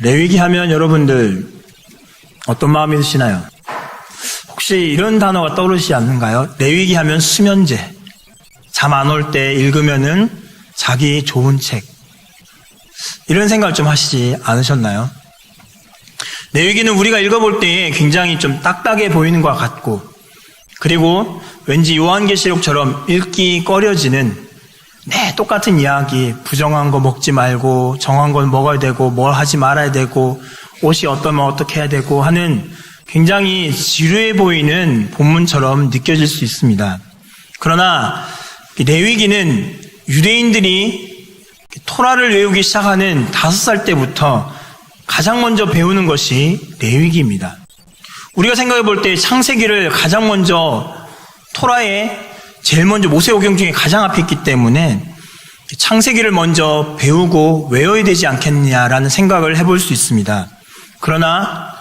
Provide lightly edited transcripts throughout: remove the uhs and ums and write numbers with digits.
레위기 하면 여러분들 어떤 마음이 드시나요? 혹시 이런 단어가 떠오르시지 않는가요? 레위기 하면 수면제. 잠 안 올 때 읽으면은 자기 좋은 책. 이런 생각을 좀 하시지 않으셨나요? 레위기는 우리가 읽어볼 때 굉장히 좀 딱딱해 보이는 것 같고, 그리고 왠지 요한계시록처럼 읽기 꺼려지는 똑같은 이야기, 부정한 거 먹지 말고 정한 걸 먹어야 되고 뭘 하지 말아야 되고 옷이 어떠면 어떻게 해야 되고 하는 굉장히 지루해 보이는 본문처럼 느껴질 수 있습니다. 그러나 레위기는 유대인들이 토라를 외우기 시작하는 5살 때부터 가장 먼저 배우는 것이 레위기입니다. 우리가 생각해 볼 때 창세기를 가장 먼저 토라에 제일 먼저 모세오경 중에 가장 앞에 있기 때문에 창세기를 먼저 배우고 외워야 되지 않겠냐라는 생각을 해볼 수 있습니다. 그러나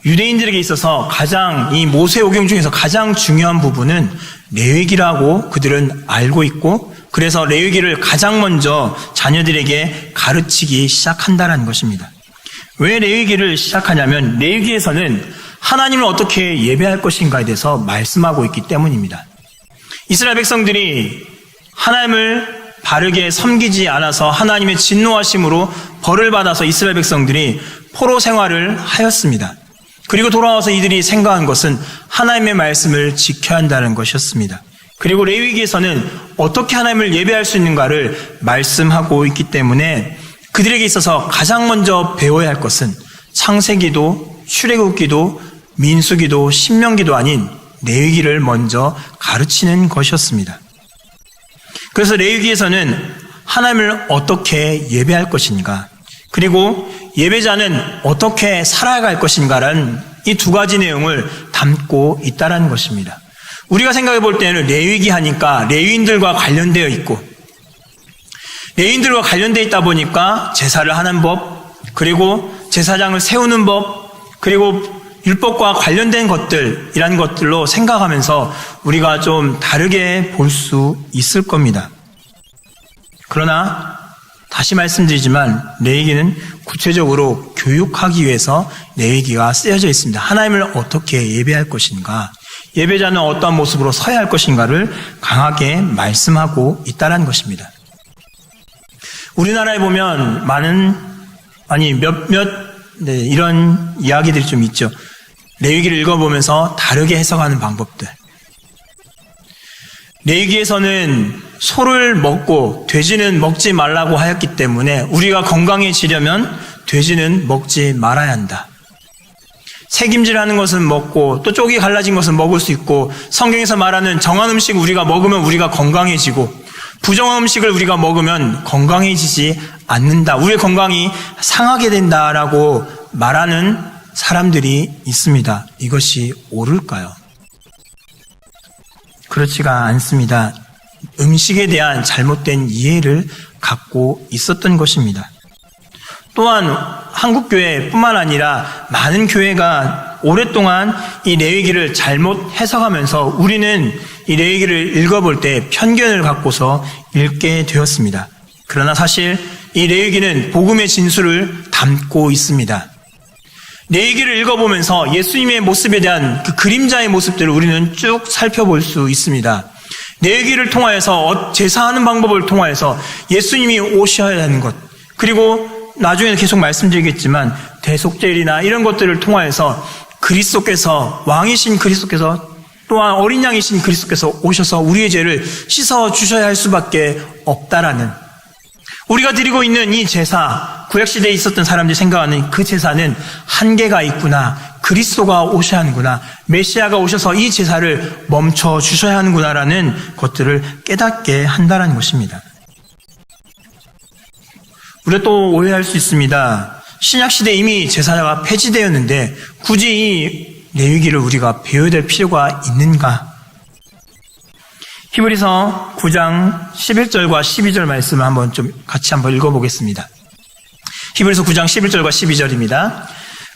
유대인들에게 있어서 가장 이 모세오경 중에서 가장 중요한 부분은 레위기라고 그들은 알고 있고, 그래서 레위기를 가장 먼저 자녀들에게 가르치기 시작한다는 것입니다. 왜 레위기를 시작하냐면 레위기에서는 하나님을 어떻게 예배할 것인가에 대해서 말씀하고 있기 때문입니다. 이스라엘 백성들이 하나님을 바르게 섬기지 않아서 하나님의 진노하심으로 벌을 받아서 이스라엘 백성들이 포로 생활을 하였습니다. 그리고 돌아와서 이들이 생각한 것은 하나님의 말씀을 지켜야 한다는 것이었습니다. 그리고 레위기에서는 어떻게 하나님을 예배할 수 있는가를 말씀하고 있기 때문에 그들에게 있어서 가장 먼저 배워야 할 것은 창세기도 출애굽기도 민수기도 신명기도 아닌 레위기를 먼저 가르치는 것이었습니다. 그래서 레위기에서는 하나님을 어떻게 예배할 것인가, 그리고 예배자는 어떻게 살아갈 것인가라는 이 두 가지 내용을 담고 있다는 것입니다. 우리가 생각해 볼 때는 레위기 하니까 레위인들과 관련되어 있고, 레위인들과 관련되어 있다 보니까 제사를 하는 법, 그리고 제사장을 세우는 법, 그리고 율법과 관련된 것들이라는 것들로 생각하면서 우리가 좀 다르게 볼 수 있을 겁니다. 그러나 다시 말씀드리지만 레위기는 구체적으로 교육하기 위해서 레위기가 쓰여져 있습니다. 하나님을 어떻게 예배할 것인가, 예배자는 어떠한 모습으로 서야 할 것인가를 강하게 말씀하고 있다는 것입니다. 우리나라에 보면 이런 이야기들이 좀 있죠. 레위기를 읽어보면서 다르게 해석하는 방법들. 레위기에서는 소를 먹고 돼지는 먹지 말라고 하였기 때문에 우리가 건강해지려면 돼지는 먹지 말아야 한다. 새김질하는 것은 먹고 또 쪽이 갈라진 것은 먹을 수 있고, 성경에서 말하는 정한 음식을 우리가 먹으면 우리가 건강해지고 부정한 음식을 우리가 먹으면 건강해지지 않는다. 우리의 건강이 상하게 된다라고 말하는 사람들이 있습니다. 이것이 옳을까요? 그렇지가 않습니다. 음식에 대한 잘못된 이해를 갖고 있었던 것입니다. 또한 한국교회뿐만 아니라 많은 교회가 오랫동안 이 레위기를 잘못 해석하면서 우리는 이 레위기를 읽어볼 때 편견을 갖고서 읽게 되었습니다. 그러나 사실 이 레위기는 복음의 진수를 담고 있습니다. 레위기를 읽어보면서 예수님의 모습에 대한 그 그림자의 모습들을 우리는 쭉 살펴볼 수 있습니다. 레위기를 통하여서 제사하는 방법을 통하여서 예수님이 오셔야 하는 것, 그리고 나중에 계속 말씀드리겠지만 대속죄일이나 이런 것들을 통하여서 그리스도께서, 왕이신 그리스도께서, 또한 어린 양이신 그리스도께서 오셔서 우리의 죄를 씻어 주셔야 할 수밖에 없다라는, 우리가 드리고 있는 이 제사, 구약시대에 있었던 사람들이 생각하는 그 제사는 한계가 있구나, 그리스도가 오셔야 하는구나, 메시아가 오셔서 이 제사를 멈춰 주셔야 하는구나라는 것들을 깨닫게 한다는 것입니다. 우리가 또 오해할 수 있습니다. 신약시대에 이미 제사가 폐지되었는데 굳이 이 레위기를 우리가 배워야 될 필요가 있는가? 히브리서 9장 11절과 12절 말씀을 같이 한번 읽어보겠습니다. 히브리서 9장 11절과 12절입니다.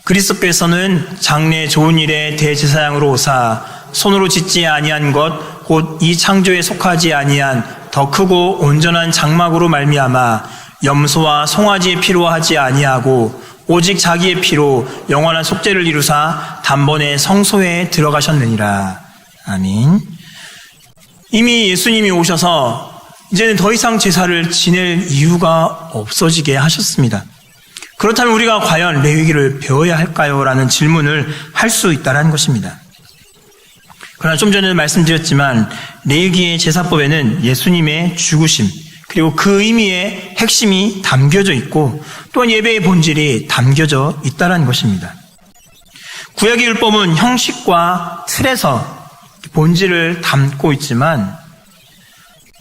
그리스도께서는 장래 좋은 일에 대제사장으로 오사 손으로 짓지 아니한 것 곧 이 창조에 속하지 아니한 더 크고 온전한 장막으로 말미암아 염소와 송아지의 피로 하지 아니하고 오직 자기의 피로 영원한 속죄를 이루사 단번에 성소에 들어가셨느니라. 아멘. 이미 예수님이 오셔서 이제는 더 이상 제사를 지낼 이유가 없어지게 하셨습니다. 그렇다면 우리가 과연 레위기를 배워야 할까요? 라는 질문을 할 수 있다는 것입니다. 그러나 좀 전에 말씀드렸지만 레위기의 제사법에는 예수님의 죽으심 그리고 그 의미의 핵심이 담겨져 있고 또한 예배의 본질이 담겨져 있다는 것입니다. 구약의 율법은 형식과 틀에서 본질을 담고 있지만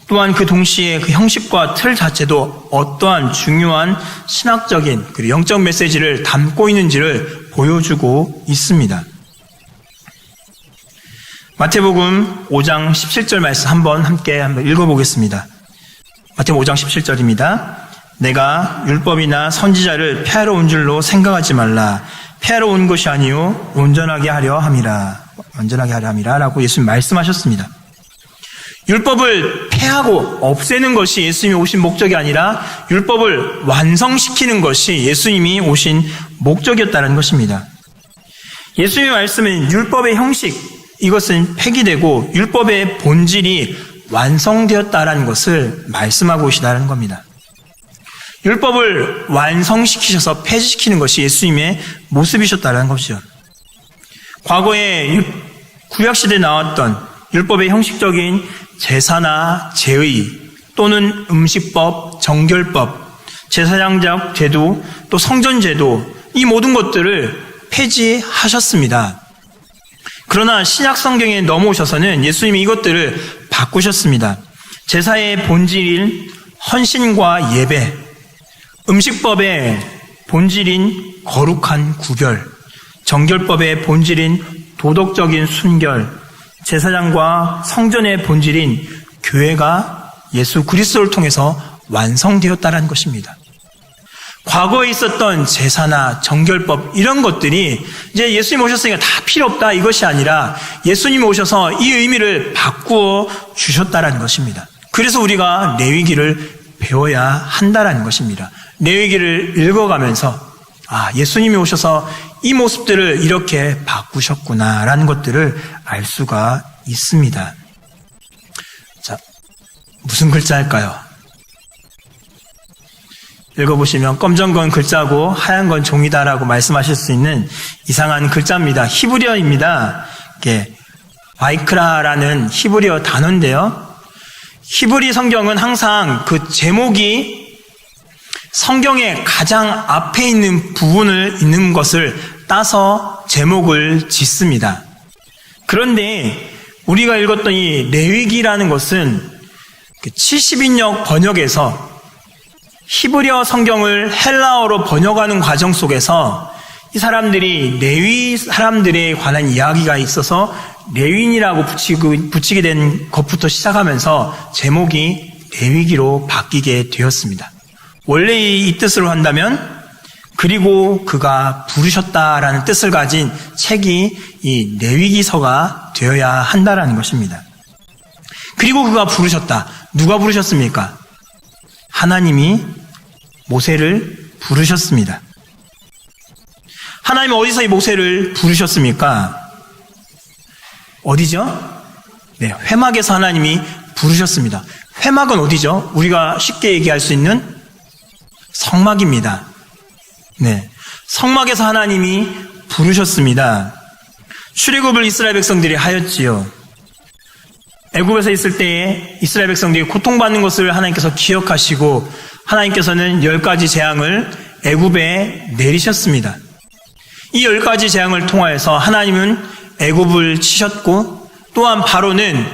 또한 그 동시에 그 형식과 틀 자체도 어떠한 중요한 신학적인 그리고 영적 메시지를 담고 있는지를 보여주고 있습니다. 마태복음 5장 17절 말씀 함께 읽어보겠습니다. 마태복음 5장 17절입니다. 내가 율법이나 선지자를 폐하러 온 줄로 생각하지 말라. 폐하러 온 것이 아니요 온전하게 하려 함이라. 온전하게 하려 함이라 라고 예수님 말씀하셨습니다. 율법을 폐하고 없애는 것이 예수님이 오신 목적이 아니라 율법을 완성시키는 것이 예수님이 오신 목적이었다는 것입니다. 예수님의 말씀은 율법의 형식, 이것은 폐기되고 율법의 본질이 완성되었다는 것을 말씀하고 계시다는 겁니다. 율법을 완성시키셔서 폐지시키는 것이 예수님의 모습이셨다는 것이죠. 과거에 구약시대에 나왔던 율법의 형식적인 제사나 제의 또는 음식법, 정결법, 제사장적 제도, 또 성전제도 이 모든 것들을 폐지하셨습니다. 그러나 신약 성경에 넘어오셔서는 예수님이 이것들을 바꾸셨습니다. 제사의 본질인 헌신과 예배, 음식법의 본질인 거룩한 구별, 정결법의 본질인 도덕적인 순결, 제사장과 성전의 본질인 교회가 예수 그리스도를 통해서 완성되었다는 것입니다. 과거에 있었던 제사나 정결법 이런 것들이 이제 예수님 오셨으니까 다 필요 없다 이것이 아니라 예수님이 오셔서 이 의미를 바꾸어 주셨다는 것입니다. 그래서 우리가 레위기를 배워야 한다는 것입니다. 레위기를 읽어가면서 예수님이 오셔서 이 모습들을 이렇게 바꾸셨구나라는 것들을 알 수가 있습니다. 자, 무슨 글자일까요? 읽어보시면 검정 건 글자고 하얀 건 종이다라고 말씀하실 수 있는 이상한 글자입니다. 히브리어입니다. 이게 바이크라라는 히브리어 단어인데요. 히브리 성경은 항상 그 제목이 성경의 가장 앞에 있는 부분을 있는 것을 따서 제목을 짓습니다. 그런데 우리가 읽었던 이 레위기라는 것은 70인역 번역에서 히브리어 성경을 헬라어로 번역하는 과정 속에서 이 사람들이 레위 사람들에 관한 이야기가 있어서 레위인이라고 붙이게 된 것부터 시작하면서 제목이 레위기로 바뀌게 되었습니다. 원래 이 뜻으로 한다면 그리고 그가 부르셨다라는 뜻을 가진 책이 이 레위기서가 되어야 한다라는 것입니다. 그리고 그가 부르셨다. 누가 부르셨습니까? 하나님이 모세를 부르셨습니다. 하나님은 어디서 이 모세를 부르셨습니까? 어디죠? 네, 회막에서 하나님이 부르셨습니다. 회막은 어디죠? 우리가 쉽게 얘기할 수 있는 성막입니다. 네, 성막에서 하나님이 부르셨습니다. 출애굽을 이스라엘 백성들이 하였지요. 애굽에서 있을 때에 이스라엘 백성들이 고통받는 것을 하나님께서 기억하시고 하나님께서는 10가지 재앙을 애굽에 내리셨습니다. 이 10가지 재앙을 통하여서 하나님은 애굽을 치셨고 또한 바로는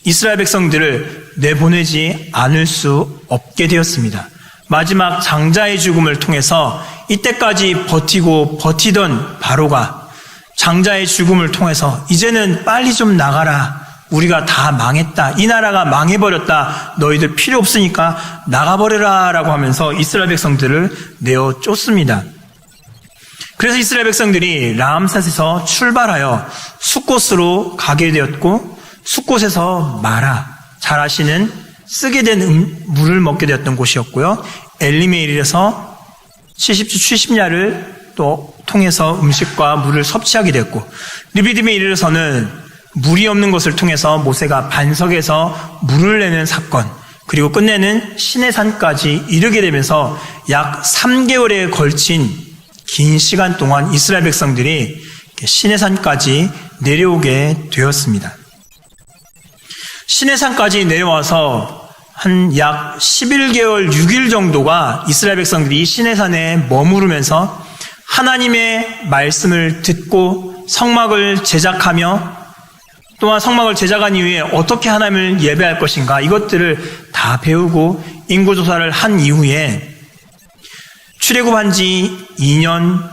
이스라엘 백성들을 내보내지 않을 수 없게 되었습니다. 마지막 장자의 죽음을 통해서 이때까지 버티던 바로가 장자의 죽음을 통해서 이제는 빨리 좀 나가라. 우리가 다 망했다. 이 나라가 망해버렸다. 너희들 필요 없으니까 나가버려라 라고 하면서 이스라엘 백성들을 내어 쫓습니다. 그래서 이스라엘 백성들이 라암셋에서 출발하여 숫곳으로 가게 되었고 숫곳에서 마라, 잘 아시는 쓰게 된 물을 먹게 되었던 곳이었고요. 엘리메일에서 70주 70야를 또 통해서 음식과 물을 섭취하게 됐고, 르비딤에 이르러서는 물이 없는 것을 통해서 모세가 반석에서 물을 내는 사건, 그리고 끝내는 시내산까지 이르게 되면서 약 3개월에 걸친 긴 시간 동안 이스라엘 백성들이 시내산까지 내려오게 되었습니다. 시내산까지 내려와서 한 약 11개월 6일 정도가 이스라엘 백성들이 이 시내산에 머무르면서 하나님의 말씀을 듣고 성막을 제작하며, 또한 성막을 제작한 이후에 어떻게 하나님을 예배할 것인가, 이것들을 다 배우고 인구조사를 한 이후에 출애굽한 지 2년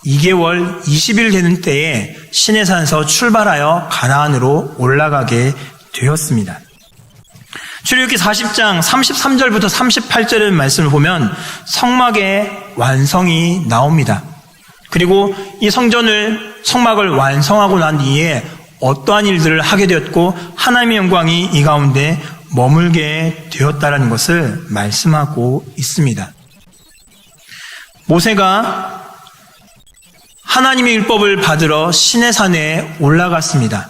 2개월 20일 되는 때에 시내산에서 출발하여 가나안으로 올라가게 되었습니다. 출애굽기 40장 33절부터 38절의 말씀을 보면 성막의 완성이 나옵니다. 그리고 이 성막을 완성하고 난 뒤에 어떠한 일들을 하게 되었고 하나님의 영광이 이 가운데 머물게 되었다라는 것을 말씀하고 있습니다. 모세가 하나님의 율법을 받으러 시내산에 올라갔습니다.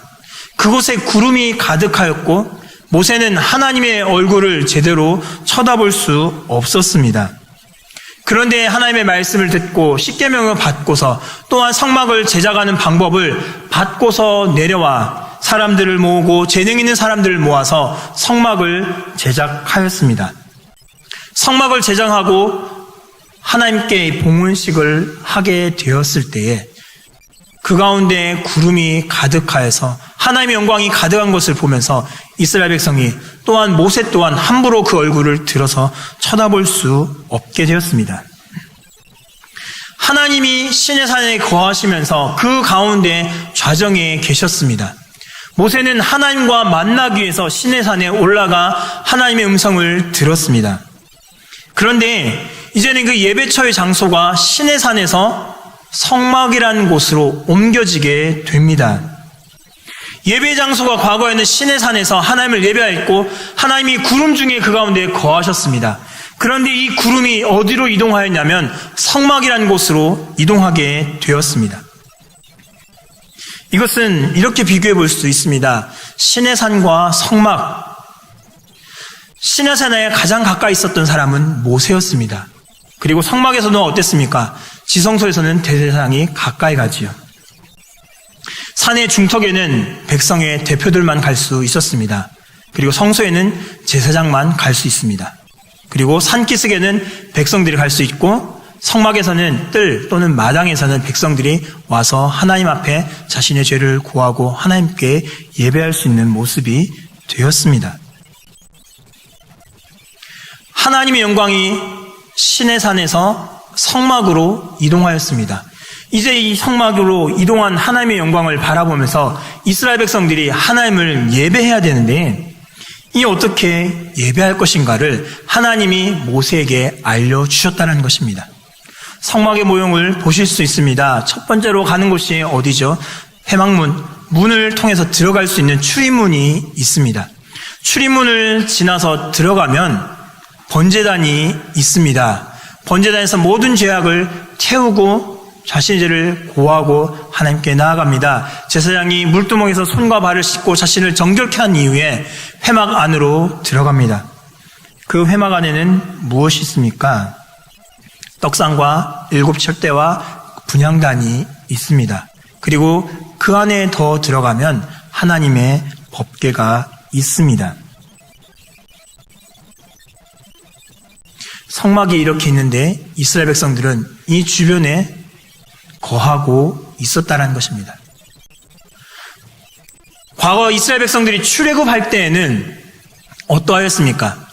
그곳에 구름이 가득하였고 모세는 하나님의 얼굴을 제대로 쳐다볼 수 없었습니다. 그런데 하나님의 말씀을 듣고 십계명을 받고서, 또한 성막을 제작하는 방법을 받고서 내려와 사람들을 모으고 재능 있는 사람들을 모아서 성막을 제작하였습니다. 성막을 제작하고 하나님께 봉헌식을 하게 되었을 때에 그 가운데 구름이 가득하여서 하나님의 영광이 가득한 것을 보면서 이스라엘 백성이, 또한 모세 또한 함부로 그 얼굴을 들어서 쳐다볼 수 없게 되었습니다. 하나님이 시내산에 거하시면서 그 가운데 좌정에 계셨습니다. 모세는 하나님과 만나기 위해서 시내산에 올라가 하나님의 음성을 들었습니다. 그런데 이제는 그 예배처의 장소가 시내산에서 성막이라는 곳으로 옮겨지게 됩니다. 예배 장소가 과거에는 시내산에서 하나님을 예배하였고 하나님이 구름 중에 그 가운데 거하셨습니다. 그런데 이 구름이 어디로 이동하였냐면 성막이라는 곳으로 이동하게 되었습니다. 이것은 이렇게 비교해 볼 수 있습니다. 시내산과 성막, 시내산에 가장 가까이 있었던 사람은 모세였습니다. 그리고 성막에서는 어땠습니까? 지성소에서는 대제사장이 가까이 가지요. 산의 중턱에는 백성의 대표들만 갈 수 있었습니다. 그리고 성소에는 제사장만 갈 수 있습니다. 그리고 산기슭에는 백성들이 갈 수 있고, 성막에서는 뜰 또는 마당에서는 백성들이 와서 하나님 앞에 자신의 죄를 고하고 하나님께 예배할 수 있는 모습이 되었습니다. 하나님의 영광이 시내산에서 성막으로 이동하였습니다. 이제 이 성막으로 이동한 하나님의 영광을 바라보면서 이스라엘 백성들이 하나님을 예배해야 되는데, 이 어떻게 예배할 것인가를 하나님이 모세에게 알려주셨다는 것입니다. 성막의 모형을 보실 수 있습니다. 첫 번째로 가는 곳이 어디죠? 회막문, 문을 통해서 들어갈 수 있는 출입문이 있습니다. 출입문을 지나서 들어가면 번제단이 있습니다. 번제단에서 모든 죄악을 태우고 자신의 죄를 고하고 하나님께 나아갑니다. 제사장이 물두멍에서 손과 발을 씻고 자신을 정결케 한 이후에 회막 안으로 들어갑니다. 그 회막 안에는 무엇이 있습니까? 떡상과 7철대와 분향단이 있습니다. 그리고 그 안에 더 들어가면 하나님의 법궤가 있습니다. 성막이 이렇게 있는데 이스라엘 백성들은 이 주변에 거하고 있었다는 것입니다. 과거 이스라엘 백성들이 출애굽할 때에는 어떠하였습니까?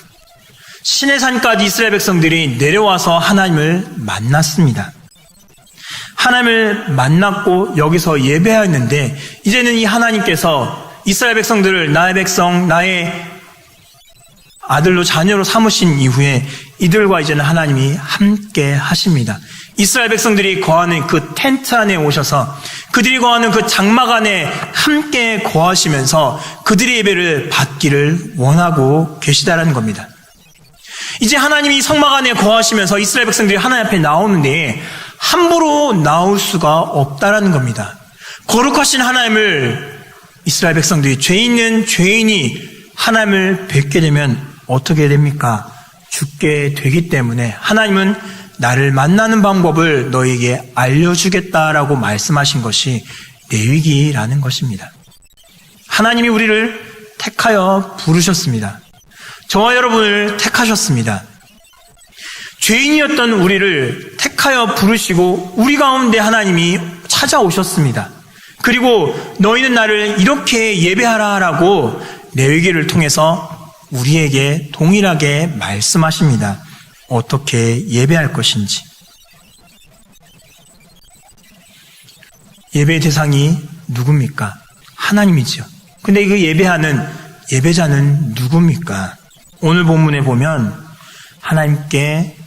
시내산까지 이스라엘 백성들이 내려와서 하나님을 만났습니다. 하나님을 만났고 여기서 예배하였는데, 이제는 이 하나님께서 이스라엘 백성들을 나의 백성, 나의 아들로 자녀로 삼으신 이후에 이들과 이제는 하나님이 함께 하십니다. 이스라엘 백성들이 거하는 그 텐트 안에 오셔서 그들이 거하는 그 장막 안에 함께 거하시면서 그들의 예배를 받기를 원하고 계시다라는 겁니다. 이제 하나님이 성막 안에 거하시면서 이스라엘 백성들이 하나님 앞에 나오는데 함부로 나올 수가 없다라는 겁니다. 거룩하신 하나님을 이스라엘 백성들이 죄인이 하나님을 뵙게 되면 어떻게 됩니까? 죽게 되기 때문에 하나님은 나를 만나는 방법을 너에게 알려주겠다라고 말씀하신 것이 레위기라는 것입니다. 하나님이 우리를 택하여 부르셨습니다. 저와 여러분을 택하셨습니다. 죄인이었던 우리를 택하여 부르시고 우리 가운데 하나님이 찾아오셨습니다. 그리고 너희는 나를 이렇게 예배하라라고 레위기를 통해서 우리에게 동일하게 말씀하십니다. 어떻게 예배할 것인지. 예배의 대상이 누굽니까? 하나님이죠. 근데 그 예배하는 예배자는 누굽니까? 오늘 본문에 보면 하나님께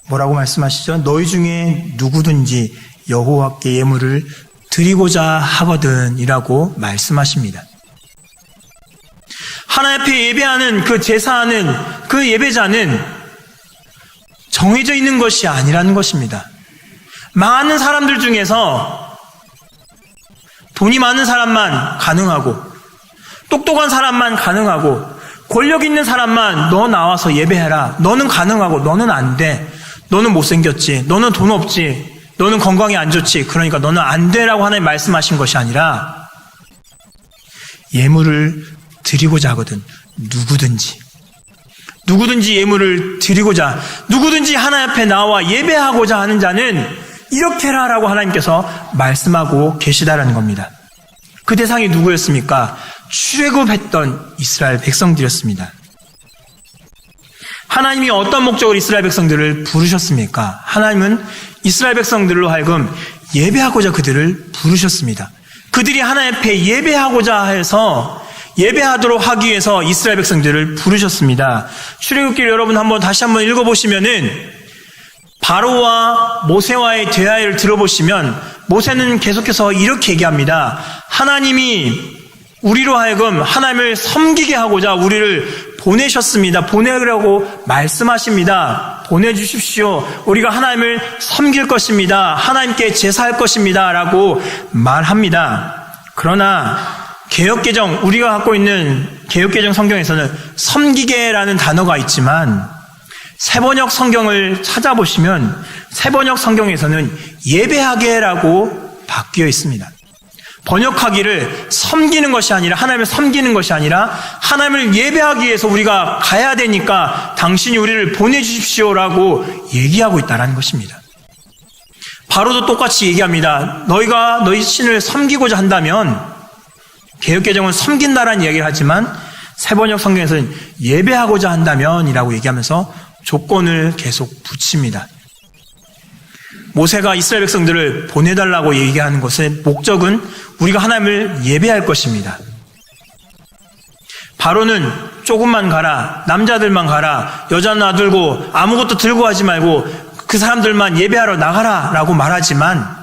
뭐라고 말씀하시죠? 너희 중에 누구든지 여호와께 예물을 드리고자 하거든 이라고 말씀하십니다. 하나님 앞에 예배하는 그 제사하는 그 예배자는 정해져 있는 것이 아니라는 것입니다. 많은 사람들 중에서 돈이 많은 사람만 가능하고 똑똑한 사람만 가능하고 권력 있는 사람만 너 나와서 예배해라. 너는 가능하고 너는 안 돼. 너는 못생겼지. 너는 돈 없지. 너는 건강이 안 좋지. 그러니까 너는 안 돼라고 하나님 말씀하신 것이 아니라 예물을 드리고자 하거든. 누구든지 예물을 드리고자, 누구든지 하나님 앞에 나와 예배하고자 하는 자는 이렇게 해라라고 하나님께서 말씀하고 계시다라는 겁니다. 그 대상이 누구였습니까? 출애굽했던 이스라엘 백성들이었습니다. 하나님이 어떤 목적으로 이스라엘 백성들을 부르셨습니까? 하나님은 이스라엘 백성들로 하여금 예배하고자 그들을 부르셨습니다. 그들이 하나님 앞에 예배하고자 해서 예배하도록 하기 위해서 이스라엘 백성들을 부르셨습니다. 출애굽기를 여러분 다시 한번 읽어보시면은 바로와 모세와의 대화를 들어보시면 모세는 계속해서 이렇게 얘기합니다. 하나님이 우리로 하여금 하나님을 섬기게 하고자 우리를 보내셨습니다. 보내라고 말씀하십니다. 보내주십시오. 우리가 하나님을 섬길 것입니다. 하나님께 제사할 것입니다. 라고 말합니다. 그러나 개역개정, 우리가 갖고 있는 개역개정 성경에서는 섬기게라는 단어가 있지만 세번역 성경을 찾아보시면 세번역 성경에서는 예배하게라고 바뀌어 있습니다. 번역하기를 섬기는 것이 아니라 하나님을 섬기는 것이 아니라 하나님을 예배하기 위해서 우리가 가야 되니까 당신이 우리를 보내주십시오라고 얘기하고 있다는 것입니다. 바로도 똑같이 얘기합니다. 너희가 너희 신을 섬기고자 한다면 개역개정은 섬긴다라는 이야기를 하지만 세번역 성경에서는 예배하고자 한다면 이라고 얘기하면서 조건을 계속 붙입니다. 모세가 이스라엘 백성들을 보내달라고 얘기하는 것의 목적은 우리가 하나님을 예배할 것입니다. 바로는 조금만 가라, 남자들만 가라, 여자 놔들고 아무것도 들고 하지 말고 그 사람들만 예배하러 나가라 라고 말하지만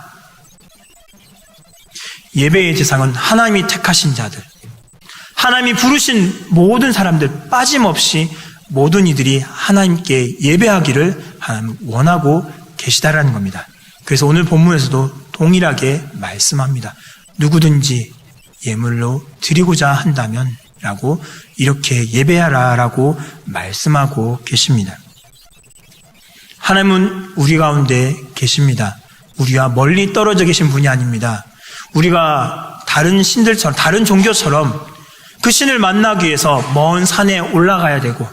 예배의 대상은 하나님이 택하신 자들, 하나님이 부르신 모든 사람들 빠짐없이 모든 이들이 하나님께 예배하기를 하나님 원하고 계시다라는 겁니다. 그래서 오늘 본문에서도 동일하게 말씀합니다. 누구든지 예물로 드리고자 한다면 라고 이렇게 예배하라 라고 말씀하고 계십니다. 하나님은 우리 가운데 계십니다. 우리와 멀리 떨어져 계신 분이 아닙니다. 우리가 다른 신들처럼 다른 종교처럼 그 신을 만나기 위해서 먼 산에 올라가야 되고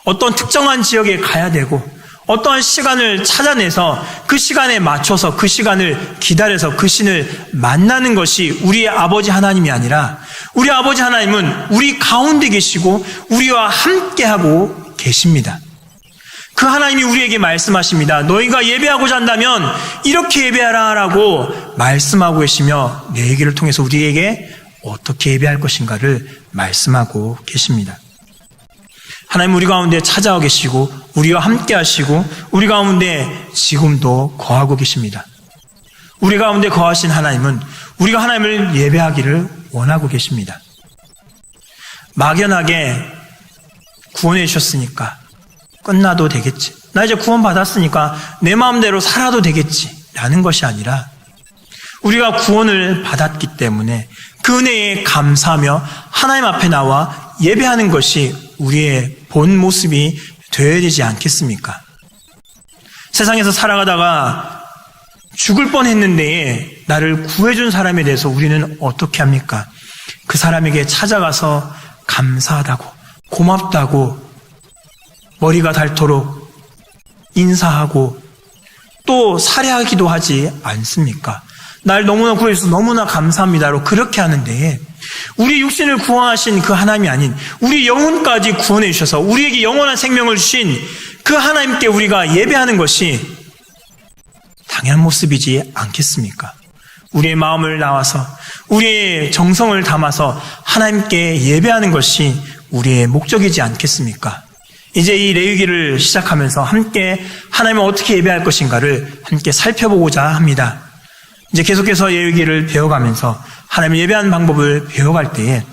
어떤 특정한 지역에 가야 되고 어떠한 시간을 찾아내서 그 시간에 맞춰서 그 시간을 기다려서 그 신을 만나는 것이 우리의 아버지 하나님이 아니라 우리 아버지 하나님은 우리 가운데 계시고 우리와 함께하고 계십니다. 그 하나님이 우리에게 말씀하십니다. 너희가 예배하고자 한다면 이렇게 예배하라 라고 말씀하고 계시며 내 얘기를 통해서 우리에게 어떻게 예배할 것인가를 말씀하고 계십니다. 하나님 우리 가운데 찾아와 계시고 우리와 함께 하시고 우리 가운데 지금도 거하고 계십니다. 우리 가운데 거하신 하나님은 우리가 하나님을 예배하기를 원하고 계십니다. 막연하게 구원해 주셨으니까 끝나도 되겠지. 나 이제 구원받았으니까 내 마음대로 살아도 되겠지. 라는 것이 아니라 우리가 구원을 받았기 때문에 그 은혜에 감사하며 하나님 앞에 나와 예배하는 것이 우리의 본 모습이 되어야 되지 않겠습니까? 세상에서 살아가다가 죽을 뻔했는데 나를 구해준 사람에 대해서 우리는 어떻게 합니까? 그 사람에게 찾아가서 감사하다고, 고맙다고, 머리가 닳도록 인사하고 또 살해하기도 하지 않습니까? 날 너무나 구해주셔서 너무나 감사합니다로 그렇게 하는데, 우리 육신을 구원하신 그 하나님이 아닌 우리 영혼까지 구원해 주셔서 우리에게 영원한 생명을 주신 그 하나님께 우리가 예배하는 것이 당연한 모습이지 않겠습니까? 우리의 마음을 나와서 우리의 정성을 담아서 하나님께 예배하는 것이 우리의 목적이지 않겠습니까? 이제 이 레위기를 시작하면서 함께 하나님을 어떻게 예배할 것인가를 함께 살펴보고자 합니다. 이제 계속해서 레위기를 배워가면서 하나님을 예배하는 방법을 배워갈 때에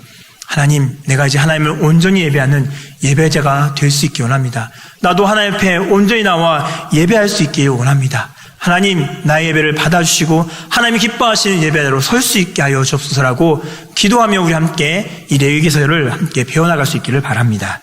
하나님, 내가 이제 하나님을 온전히 예배하는 예배자가 될 수 있기 원합니다. 나도 하나님 앞에 온전히 나와 예배할 수 있기 원합니다. 하나님, 나의 예배를 받아주시고 하나님이 기뻐하시는 예배자로 설 수 있게 하여 주옵소서라고 기도하며 우리 함께 이 레위기서를 함께 배워나갈 수 있기를 바랍니다.